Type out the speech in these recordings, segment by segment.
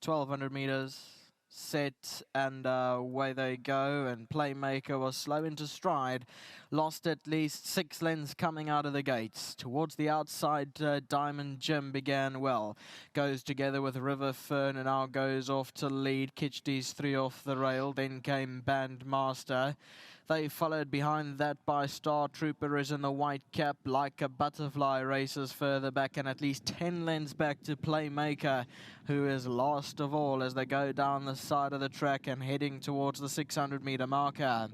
1200 meters. Set and away they go, and Playmaker was slow into stride, lost at least 6 lengths coming out of the gates. Towards the outside, Diamond Jim began well, goes together with River Fern and now goes off to lead. Kitchty's 3 off the rail, then came Bandmaster. They followed behind that by Star Trooper is in the white cap. Like a Butterfly races further back and at least 10 lengths back to Playmaker, who is last of all as they go down the side of the track and heading towards the 600 meter marker.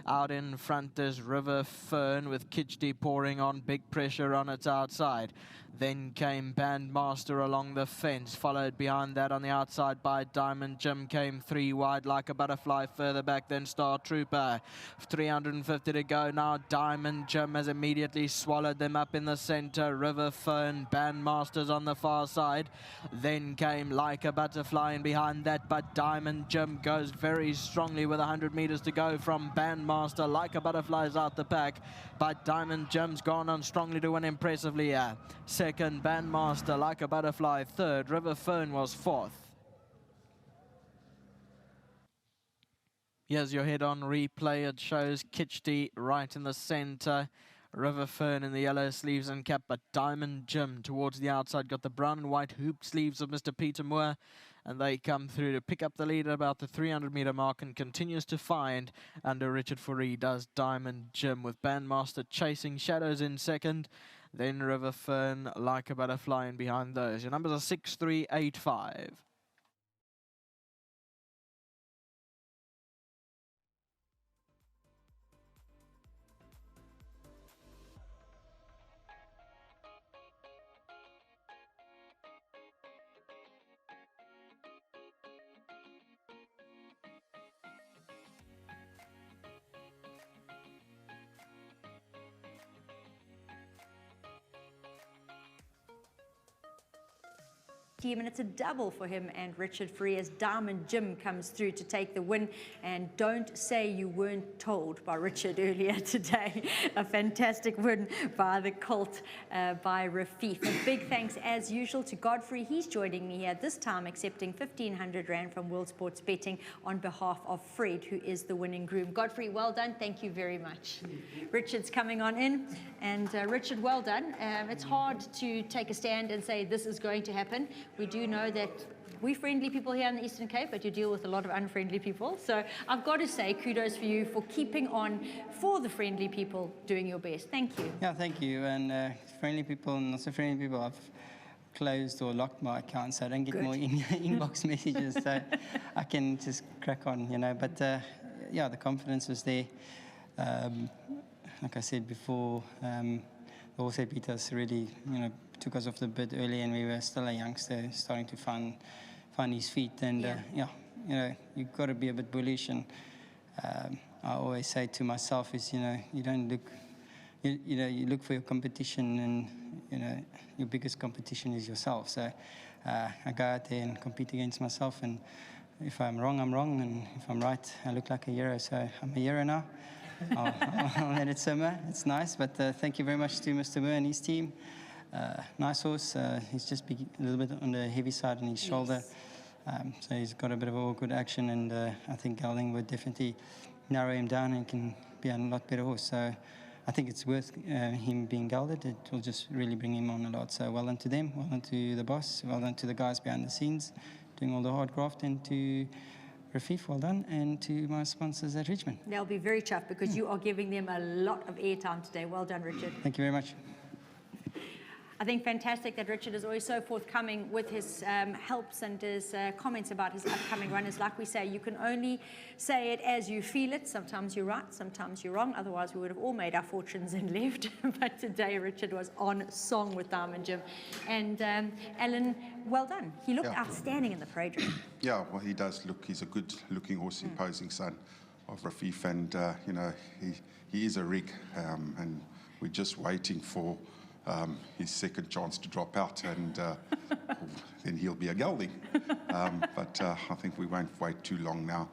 Out in front is River Fern with Kitchty pouring on, big pressure on its outside. Then came Bandmaster along the fence, followed behind that on the outside by Diamond Jim, came 3 wide Like a Butterfly further back than Star Trooper. 350 to go now. Diamond Jim has immediately swallowed them up in the center. River Fern, Bandmaster's on the far side. Then came Like a Butterfly in behind that, but Diamond Jim goes very strongly with 100 meters to go from Bandmaster. Like a Butterfly is out the pack, but Diamond Jim's gone on strongly to win impressively here. Second, Bandmaster, Like a Butterfly third. River Fern was fourth. Here's your head-on replay. It shows Kitchty right in the center, River Fern in the yellow sleeves and cap, but Diamond Jim towards the outside got the brown and white hooped sleeves of Mr. Peter Moore, and they come through to pick up the lead at about the 300 meter mark and continues to find under Richard Fourie does Diamond Jim, with Bandmaster chasing shadows in second, then River Fern, Like a Butterfly in behind those. Your numbers are 6, 3, 8, 5. And it's a double for him and Richard Fourie as Diamond Jim comes through to take the win. And don't say you weren't told by Richard earlier today. A fantastic win by the colt, by Rafif. A big thanks as usual to Godfrey. He's joining me here this time accepting 1,500 Rand from World Sports Betting on behalf of Fred, who is the winning groom. Godfrey, well done. Thank you very much. Richard's coming on in. And Richard, well done. It's hard to take a stand and say this is going to happen. We do know that we're friendly people here in the Eastern Cape, but you deal with a lot of unfriendly people. So I've got to say kudos for you for keeping on for the friendly people, doing your best. Thank you. Yeah, thank you. And friendly people and not so friendly people, I've closed or locked my account so I don't get more inbox messages. So I can just crack on, you know. But yeah, the confidence was there. Like I said before, the horse that beat us really, you know, took us off the bit early, and we were still a youngster starting to find his feet. And yeah, you know, you've got to be a bit bullish. And I always say to myself is, you know, you don't look, you know, you look for your competition, and you know, your biggest competition is yourself. So I go out there and compete against myself, and if I'm wrong, I'm wrong, and if I'm right, I look like a hero. So I'm a hero now. I'll let it simmer. It's nice, but thank you very much to Mr. Moore and his team. Nice horse. He's just a little bit on the heavy side on his shoulder. So he's got a bit of awkward action, and I think gelding would definitely narrow him down and can be a lot better horse. So I think it's worth him being gelded. It will just really bring him on a lot. So well done to them, well done to the boss, well done to the guys behind the scenes doing all the hard graft, and to Rafif, well done, and to my sponsors at Richmond. They'll be very tough because you are giving them a lot of airtime today. Well done, Richard. Thank you very much. I think fantastic that Richard is always so forthcoming with his helps and his comments about his upcoming runners. Like we say, you can only say it as you feel it. Sometimes you're right, sometimes you're wrong. Otherwise, we would have all made our fortunes and left. But today, Richard was on song with Diamond Jim. And Alan, well done. He looked outstanding in the parade room. Yeah, well, he does look. He's a good-looking horse, imposing son of Rafif, and you know, he is a rig, and we're just waiting for his second chance to drop out, and then he'll be a gelding. But I think we won't wait too long now,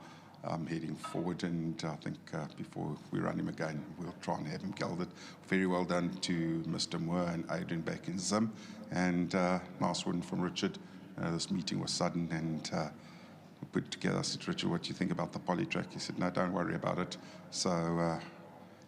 heading forward, and I think before we run him again, we'll try and have him gelded. Very well done to Mr. Moore and Adrian back in Zim, and nice win from Richard, This meeting was sudden, and we put it together. I said, Richard, what do you think about the poly track? He said, no, don't worry about it. So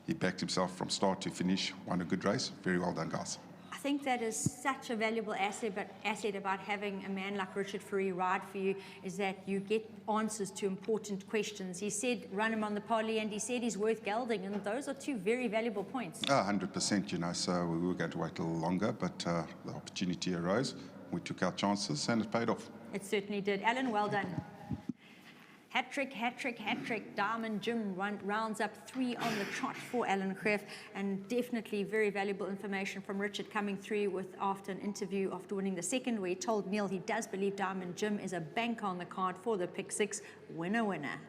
he backed himself from start to finish, won a good race. Very well done, guys. I think that is such a valuable asset about having a man like Richard Fourie ride for you, is that you get answers to important questions. He said run him on the poly, and he said he's worth gelding, and those are two very valuable points. 100%, you know, so we were going to wait a little longer, but the opportunity arose. We took our chances, and it paid off. It certainly did. Alan, well done. Hat trick, hat trick, hat trick. Diamond Jim rounds up 3 on the trot for Alan Greff, and definitely very valuable information from Richard coming through after an interview after winning the second, where he told Neil he does believe Diamond Jim is a bank on the card for the pick 6. Winner, winner.